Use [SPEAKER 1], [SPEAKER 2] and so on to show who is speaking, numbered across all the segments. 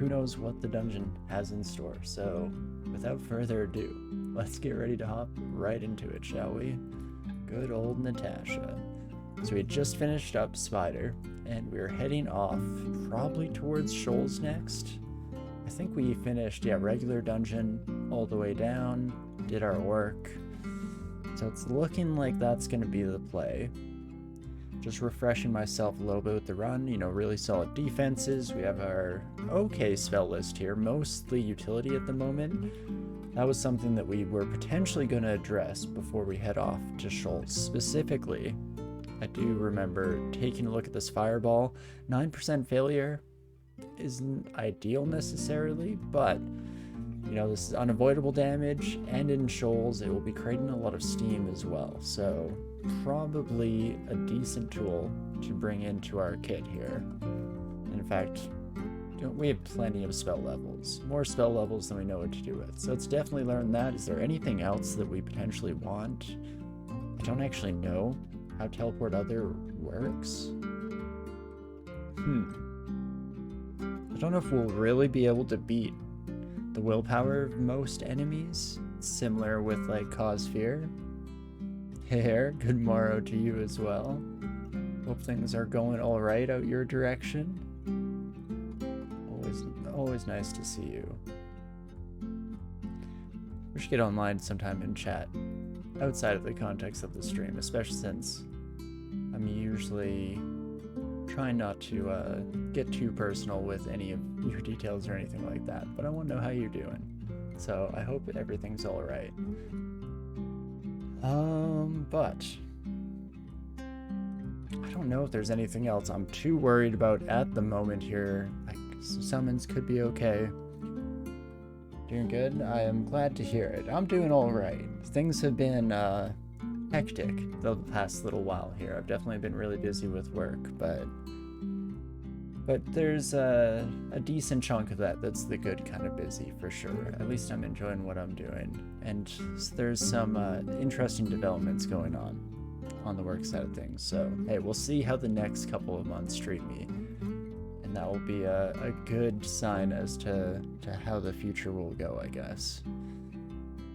[SPEAKER 1] who knows what the dungeon has in store. So without further ado, let's get ready to hop right into it, shall we? Good old Natasha. So we had just finished up Spider, and we were heading off probably towards Shoals next. I think we finished, regular dungeon all the way down, did our work. So it's looking like that's going to be the play. Just refreshing myself a little bit with the run, really solid defenses. We have our okay spell list here, mostly utility at the moment. That was something that we were potentially going to address before we head off to Shoals. Specifically, I do remember taking a look at this fireball. 9% failure isn't ideal necessarily, but this is unavoidable damage, and in Shoals it will be creating a lot of steam as well, so probably a decent tool to bring into our kit here. In fact, we have plenty of spell levels, more spell levels than we know what to do with, so let's definitely learn that. Is there anything else that we potentially want? I don't actually know how Teleport Other works. I don't know if we'll really be able to beat the willpower of most enemies. It's similar with like Cause Fear. Hair, good morrow to you as well. Hope things are going all right out your direction. Always nice to see you. We should get online sometime and chat outside of the context of the stream, especially since I'm usually trying not to get too personal with any of your details or anything like that, but I want to know how you're doing. So I hope everything's all right. But I don't know if there's anything else I'm too worried about at the moment here. Like, summons could be okay. Doing good? I am glad to hear it. I'm doing all right. Things have been hectic the past little while here. I've definitely been really busy with work, but there's a decent chunk of that that's the good kind of busy for sure. At least I'm enjoying what I'm doing, and there's some interesting developments going on the work side of things. So hey, we'll see how the next couple of months treat me, and that will be a good sign as to how the future will go, I guess.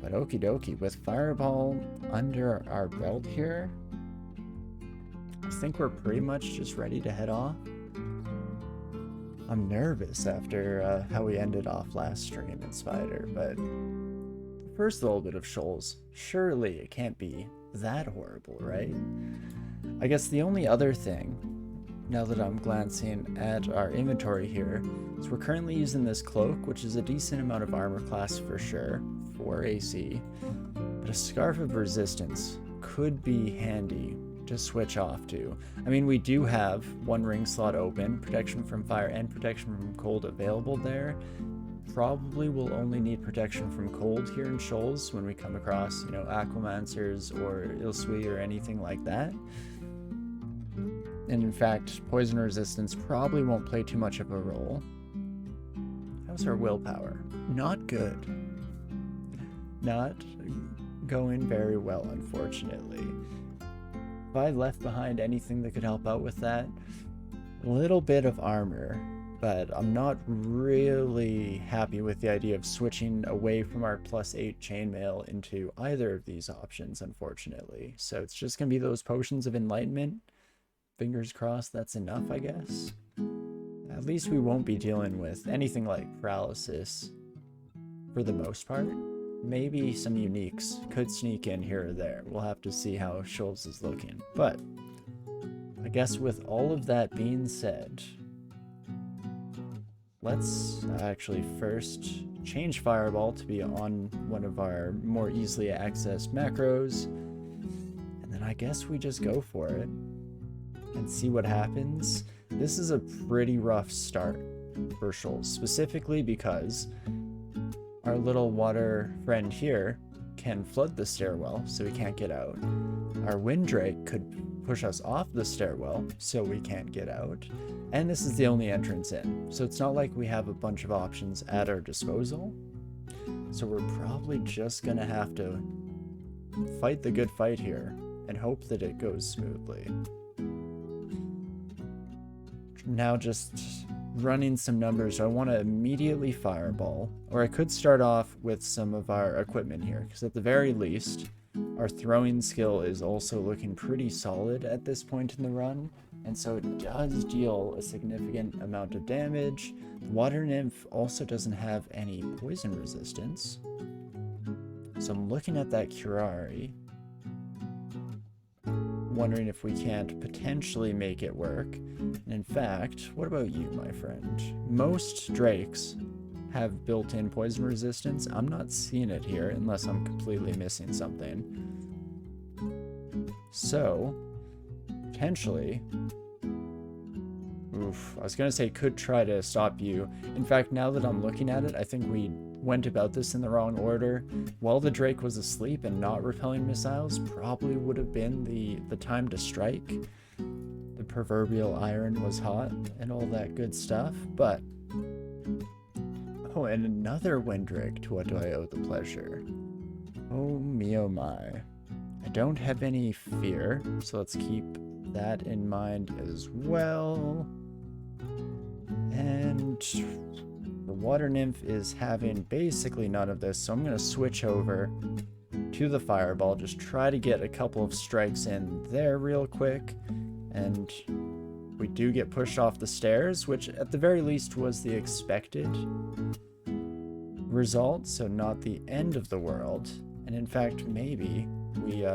[SPEAKER 1] But okie dokie, with Fireball under our belt here, I think we're pretty much just ready to head off. I'm nervous after how we ended off last stream in Spider, but the first little bit of Shoals, surely it can't be that horrible, right? I guess the only other thing, now that I'm glancing at our inventory here, is we're currently using this cloak, which is a decent amount of armor class for sure, 4 AC, but a Scarf of Resistance could be handy to switch off to. I mean, we do have one ring slot open, protection from fire and protection from cold available there. Probably will only need protection from cold here in Shoals when we come across, Aquamancers or Ilsui or anything like that. And in fact, poison resistance probably won't play too much of a role. How's our willpower? Not good. Not going very well, unfortunately. If I left behind anything that could help out with that, a little bit of armor, but I'm not really happy with the idea of switching away from our +8 chainmail into either of these options, unfortunately. So it's just going to be those potions of enlightenment. Fingers crossed that's enough, I guess. At least we won't be dealing with anything like paralysis for the most part. Maybe some uniques could sneak in here or there. We'll have to see how Shoals is looking. But I guess with all of that being said, let's actually first change Fireball to be on one of our more easily accessed macros. And then I guess we just go for it and see what happens. This is a pretty rough start for Shoals, specifically because our little water friend here can flood the stairwell, so we can't get out. Our Windrake could push us off the stairwell, so we can't get out. And this is the only entrance in, so it's not like we have a bunch of options at our disposal. So we're probably just gonna have to fight the good fight here and hope that it goes smoothly. Now just running some numbers. So I want to immediately fireball, or I could start off with some of our equipment here, because at the very least, our throwing skill is also looking pretty solid at this point in the run, and so it does deal a significant amount of damage. The water nymph also doesn't have any poison resistance, so I'm looking at that curare, wondering if we can't potentially make it work. And in fact, what about you, my friend? Most drakes have built-in poison resistance. I'm not seeing it here unless I'm completely missing something. So, potentially, I was gonna say could try to stop you. In fact, now that I'm looking at it, I think we went about this in the wrong order. While the Drake was asleep and not repelling missiles, probably would have been the time to strike. The proverbial iron was hot and all that good stuff, but... Oh, and another Windrake. To what do I owe the pleasure? Oh me oh my. I don't have any fear, so let's keep that in mind as well. And the water nymph is having basically none of this, so I'm going to switch over to the fireball, just try to get a couple of strikes in there real quick, and we do get pushed off the stairs, which at the very least was the expected result, so not the end of the world. And in fact, maybe we,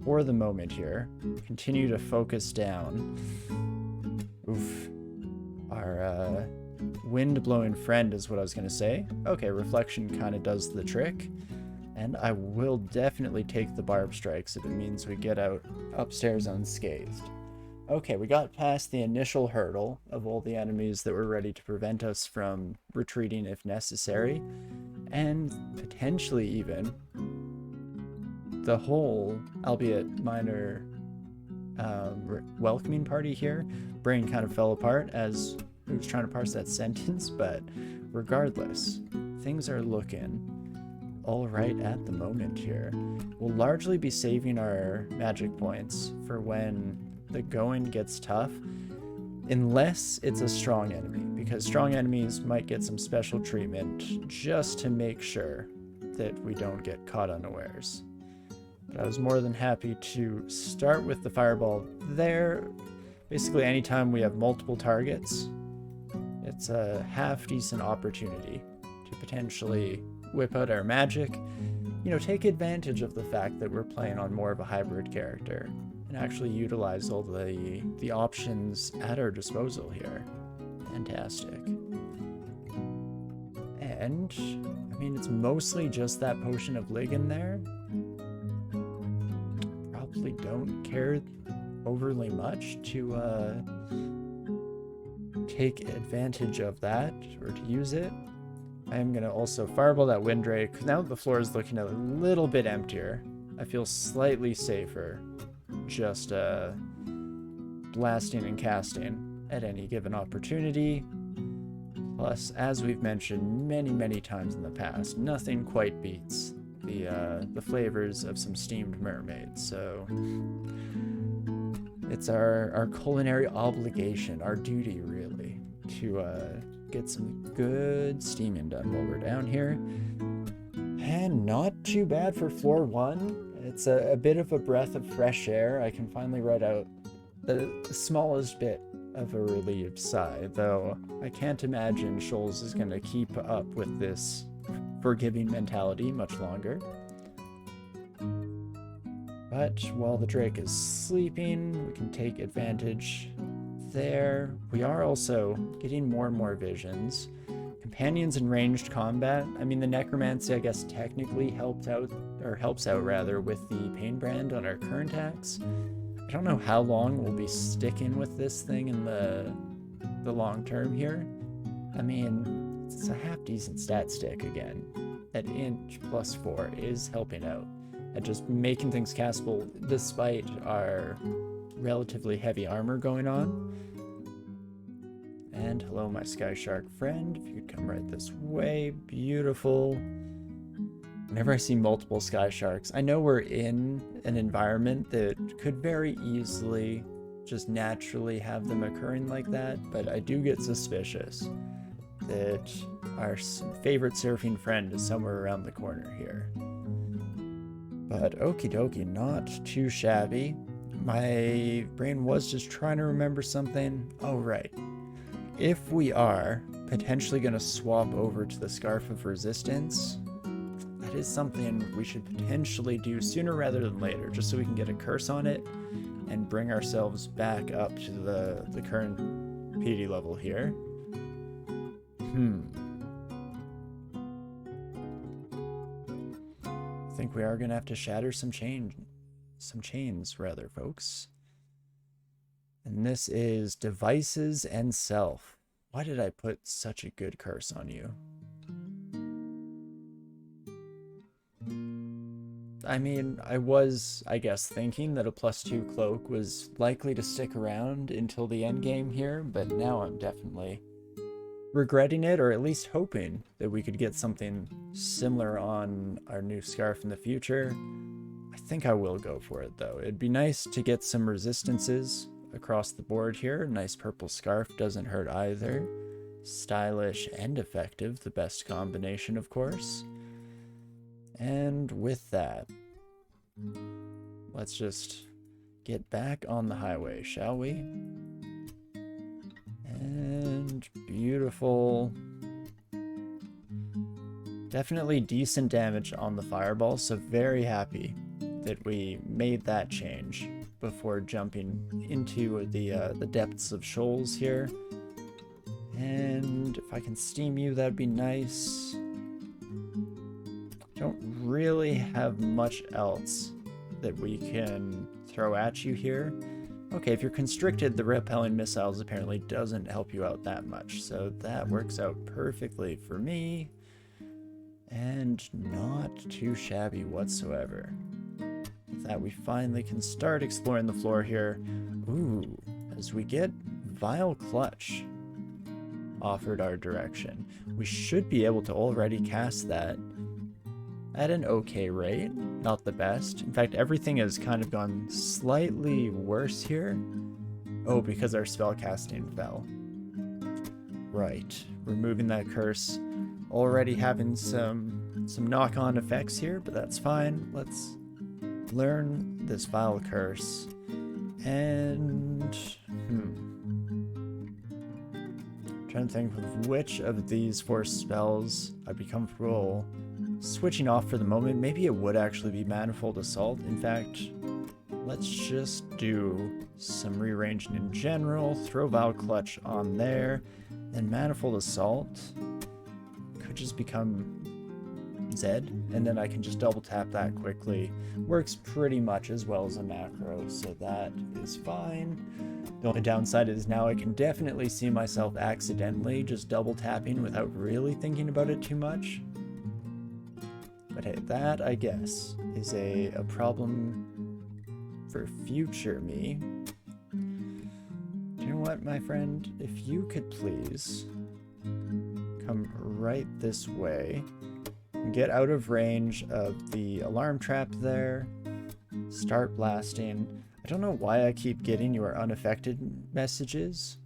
[SPEAKER 1] for the moment here, continue to focus down. Oof. Our, wind-blowing friend is what I was going to say. Okay, reflection kind of does the trick. And I will definitely take the barb strikes if it means we get out upstairs unscathed. Okay, we got past the initial hurdle of all the enemies that were ready to prevent us from retreating if necessary. And potentially even the whole, albeit minor, welcoming party here. Brain kind of fell apart as I was trying to parse that sentence, but regardless, things are looking all right at the moment here. We'll largely be saving our magic points for when the going gets tough, unless it's a strong enemy, because strong enemies might get some special treatment just to make sure that we don't get caught unawares. But I was more than happy to start with the fireball there. Basically, anytime we have multiple targets, it's a half-decent opportunity to potentially whip out our magic, you know, take advantage of the fact that we're playing on more of a hybrid character and actually utilize all the options at our disposal here. Fantastic. And, I mean, it's mostly just that potion of Ligand there. Probably don't care overly much to take advantage of that or to use it. I am going to also fireball that Windrake, because now that the floor is looking a little bit emptier, I feel slightly safer just blasting and casting at any given opportunity. Plus, as we've mentioned many times in the past, nothing quite beats the flavors of some steamed mermaids, so it's our culinary obligation, our duty really, to get some good steaming done while we're down here. And not too bad for floor 1. It's a bit of a breath of fresh air. I can finally write out the smallest bit of a relieved sigh, though I can't imagine Shoals is going to keep up with this forgiving mentality much longer. But while the Drake is sleeping, we can take advantage there. We are also getting more and more visions. Companions in ranged combat. I mean, the necromancy, I guess, technically helps out rather with the pain brand on our current axe. I don't know how long we'll be sticking with this thing in the long term here. I mean, it's a half decent stat stick again. That inch plus 4 is helping out at just making things castable despite our relatively heavy armor going on. And hello, my sky shark friend. If you could come right this way. Beautiful. Whenever I see multiple sky sharks, I know we're in an environment that could very easily just naturally have them occurring like that, but I do get suspicious that our favorite surfing friend is somewhere around the corner here. But okie dokie, not too shabby. My brain was just trying to remember something. Oh, right. If we are potentially going to swap over to the Scarf of Resistance, that is something we should potentially do sooner rather than later, just so we can get a curse on it and bring ourselves back up to the current PD level here. I think we are going to have to shatter some chains, rather, folks. And this is Devices and Self. Why did I put such a good curse on you? I mean, I was, I guess, thinking that a +2 cloak was likely to stick around until the end game here, but now I'm definitely regretting it, or at least hoping that we could get something similar on our new scarf in the future. I think I will go for it, though. It'd be nice to get some resistances across the board here. Nice purple scarf doesn't hurt either. Stylish and effective, the best combination, of course. And with that, let's just get back on the highway, shall we? And beautiful. Definitely decent damage on the fireball, so very happy that we made that change before jumping into the depths of shoals here. And if I can steam you, that'd be nice. Don't really have much else that we can throw at you here. Okay, if you're constricted, the repelling missiles apparently doesn't help you out that much, so that works out perfectly for me. And not too shabby whatsoever. With that, we finally can start exploring the floor here. Ooh, as we get Vile Clutch offered our direction, we should be able to already cast that at an okay rate. Not the best. In fact, everything has kind of gone slightly worse here. Oh, because our spell casting fell. Right. Removing that curse. Already having some knock-on effects here, but that's fine. Let's learn this Vile Curse. And... trying to think of which of these 4 spells I'd be comfortable switching off for the moment. Maybe it would actually be Manifold Assault. In fact, let's just do some rearranging in general. Throw Vile Clutch on there. Then Manifold Assault could just become Zed, and then I can just double tap that quickly. Works pretty much as well as a macro, so that is fine. The only downside is now I can definitely see myself accidentally just double tapping without really thinking about it too much. But hey, that, I guess, is a problem for future me. Do you know what, my friend? If you could please come right this way, get out of range of the alarm trap there, start blasting. I don't know why I keep getting your unaffected messages.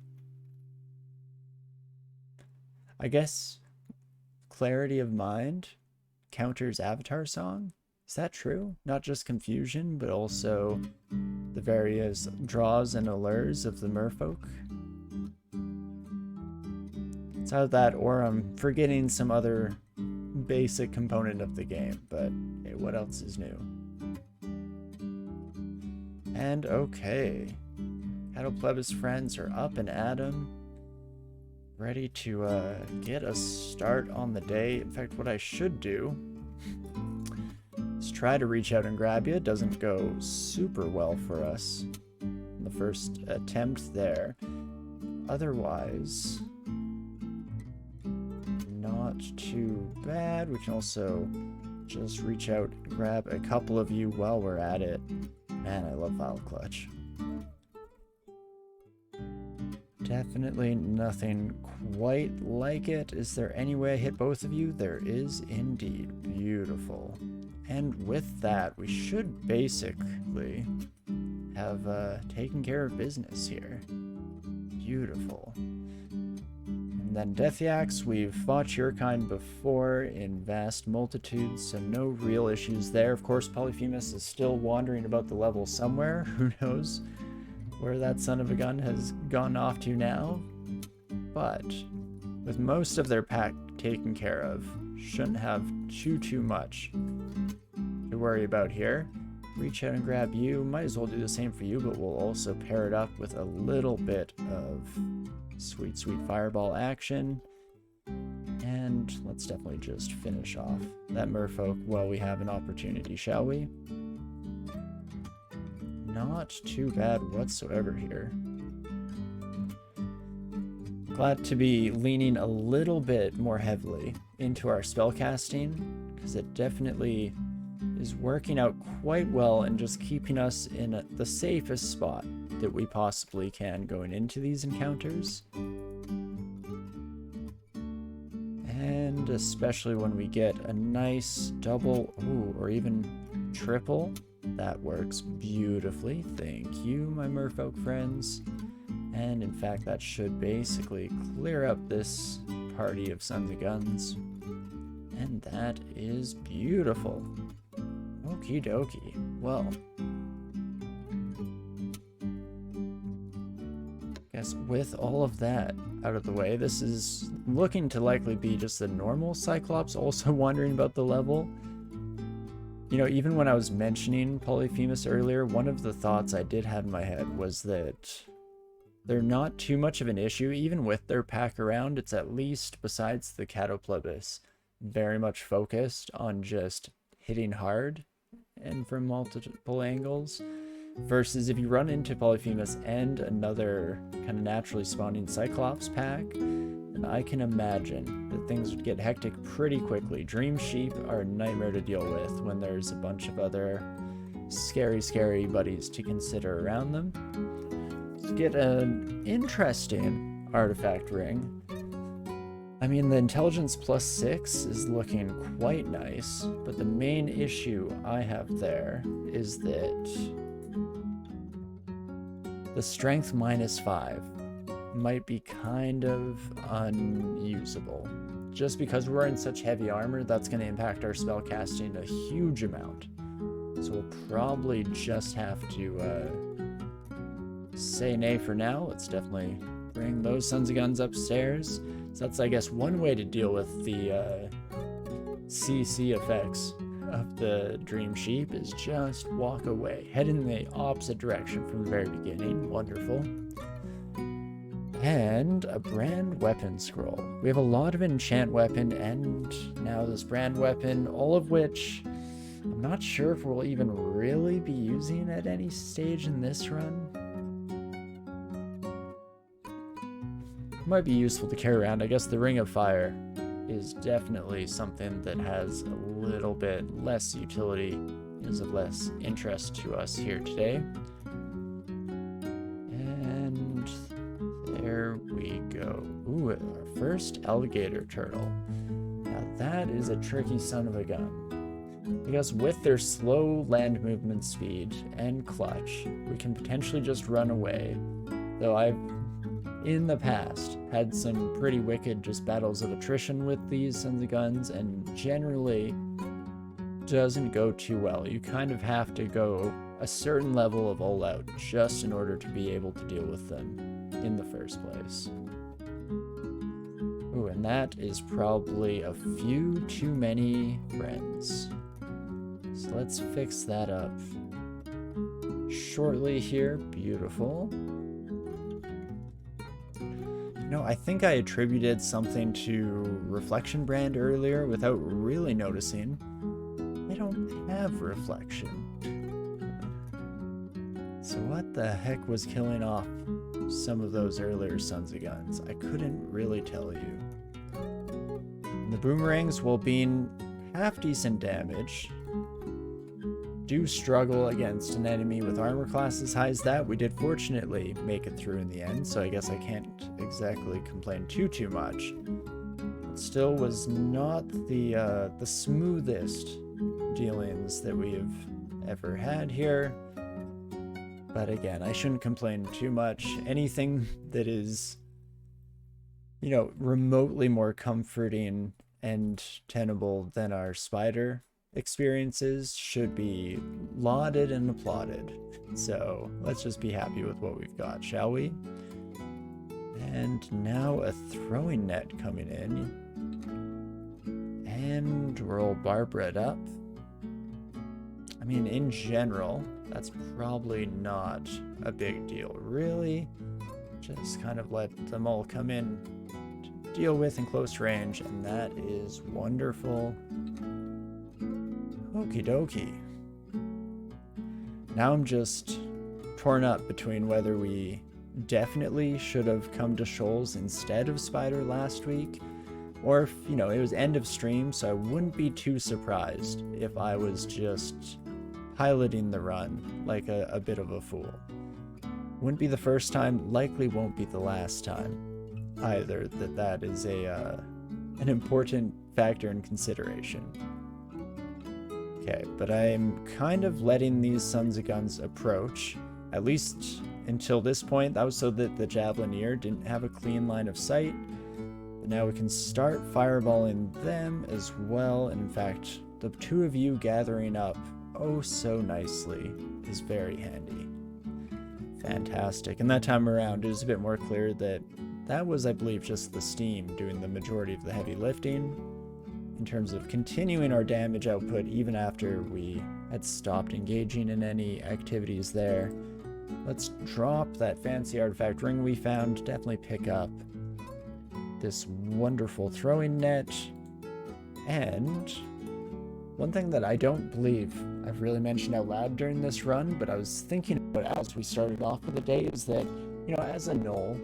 [SPEAKER 1] I guess clarity of mind counters Avatar Song? Is that true? Not just confusion, but also the various draws and allures of the merfolk? It's either that, or I'm forgetting some other basic component of the game, but hey, what else is new? And okay, Cattle friends are up and at 'em, ready to get a start on the day. In fact, what I should do is try to reach out and grab you. It doesn't go super well for us in the first attempt there. Otherwise, not too bad. We can also just reach out and grab a couple of you while we're at it. Man, I love Vile Clutch. Definitely nothing quite like it. Is there any way I hit both of you? There is indeed. Beautiful. And with that, we should basically have taken care of business here. Beautiful. And then Nethack, we've fought your kind before in vast multitudes, so no real issues there. Of course, Polyphemus is still wandering about the level somewhere. Who knows where that son of a gun has gone off to now? But with most of their pack taken care of, shouldn't have too much to worry about here. Reach out and grab you. Might as well do the same for you, but we'll also pair it up with a little bit of sweet fireball action. And let's definitely just finish off that merfolk while we have an opportunity, shall we? Not too bad whatsoever here. Glad to be leaning a little bit more heavily into our spellcasting, because it definitely is working out quite well and just keeping us in the safest spot that we possibly can going into these encounters. And especially when we get a nice double, or even triple, that works beautifully. Thank you, my merfolk friends. And in fact, that should basically clear up this party of sons of guns. And that is beautiful. Okie dokie. Well, guess with all of that out of the way, this is looking to likely be just a normal Cyclops also wondering about the level. You know, even when I was mentioning Polyphemus earlier, one of the thoughts I did have in my head was that they're not too much of an issue, even with their pack around. It's at least, besides the Catoplebis, very much focused on just hitting hard and from multiple angles. Versus if you run into Polyphemus and another kind of naturally spawning Cyclops pack, then I can imagine that things would get hectic pretty quickly. Dream Sheep are a nightmare to deal with when there's a bunch of other scary buddies to consider around them. Let's get an interesting artifact ring. I mean, the intelligence +6 is looking quite nice, but the main issue I have there is that the strength -5 might be kind of unusable. Just because we're in such heavy armor, that's going to impact our spellcasting a huge amount. So we'll probably just have to say nay for now. Let's definitely bring those sons of guns upstairs. So that's, I guess, one way to deal with the CC effects of the Dream Sheep is just walk away. Head in the opposite direction from the very beginning. Wonderful. And a brand weapon scroll. We have a lot of enchant weapon and now this brand weapon, all of which I'm not sure if we'll even really be using at any stage in this run. Might be useful to carry around. I guess the Ring of Fire is definitely something that has a little bit less utility, is of less interest to us here today. And there we go. Ooh, our first alligator turtle. Now that is a tricky son of a gun. Because with their slow land movement speed and clutch, we can potentially just run away. Though I've in the past had some pretty wicked just battles of attrition with these sons of guns, and generally doesn't go too well. You kind of have to go a certain level of all out just in order to be able to deal with them in the first place. Ooh, and that is probably a few too many friends. So let's fix that up shortly here. Beautiful. No, I think I attributed something to Reflection Brand earlier without really noticing. I don't have Reflection. So what the heck was killing off some of those earlier sons of guns? I couldn't really tell you. And the boomerangs, while being half decent damage, do struggle against an enemy with armor class as high as that. We did fortunately make it through in the end, so I guess I can't exactly complain too much. It still was not the smoothest dealings that we have ever had here. But again, I shouldn't complain too much. Anything that is, you know, remotely more comforting and tenable than our spider experiences should be lauded and applauded. So let's just be happy with what we've got, shall we? And now a throwing net coming in. And roll Barbara up. I mean, in general, that's probably not a big deal, really. Just kind of let them all come in to deal with in close range, and that is wonderful. Okie dokie. Now I'm just torn up between whether we definitely should have come to shoals instead of spider last week, or if, you know, it was end of stream, so I wouldn't be too surprised if I was just piloting the run like a bit of a fool. Wouldn't be the first time, likely won't be the last time either, that is an important factor in consideration. Okay, but I'm kind of letting these Sons of Guns approach, at least until this point. That was so that the Javelineer didn't have a clean line of sight. But now we can start fireballing them as well, and in fact, the two of you gathering up oh so nicely is very handy. Fantastic. And that time around, it was a bit more clear that that was, I believe, just the steam doing the majority of the heavy lifting in terms of continuing our damage output even after we had stopped engaging in any activities there. Let's drop that fancy artifact ring we found, definitely pick up this wonderful throwing net, and one thing that I don't believe I've really mentioned out loud during this run, but I was thinking about as we started off for the day, is that, you know, as a Gnoll,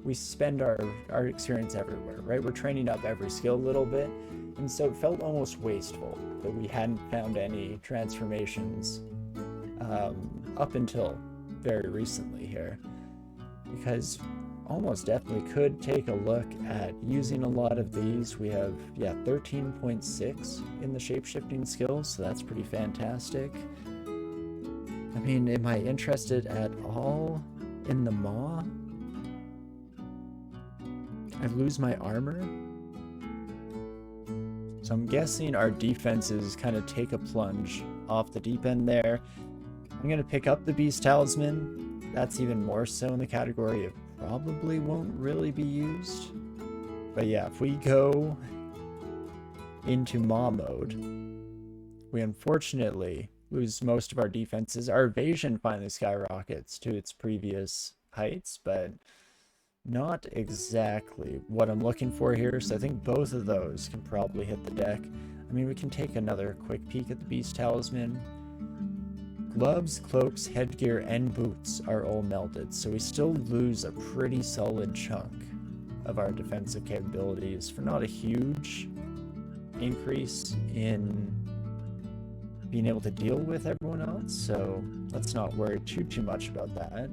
[SPEAKER 1] we spend our experience everywhere, right? We're training up every skill a little bit, and so it felt almost wasteful that we hadn't found any transformations up until very recently here, because almost definitely could take a look at using a lot of these. We have, yeah, 13.6 in the shape-shifting skills, so that's pretty fantastic. I mean, am I interested at all in the Maw? I lose my armor? So I'm guessing our defenses kind of take a plunge off the deep end there. I'm going to pick up the Beast Talisman. That's even more so in the category of probably won't really be used. But yeah, if we go into Maw mode, we unfortunately lose most of our defenses. Our evasion finally skyrockets to its previous heights, but not exactly what I'm looking for here. So I think both of those can probably hit the deck. I mean, we can take another quick peek at the Beast Talisman. Gloves, cloaks, headgear, and boots are all melted, so we still lose a pretty solid chunk of our defensive capabilities for not a huge increase in being able to deal with everyone else, so let's not worry too much about that.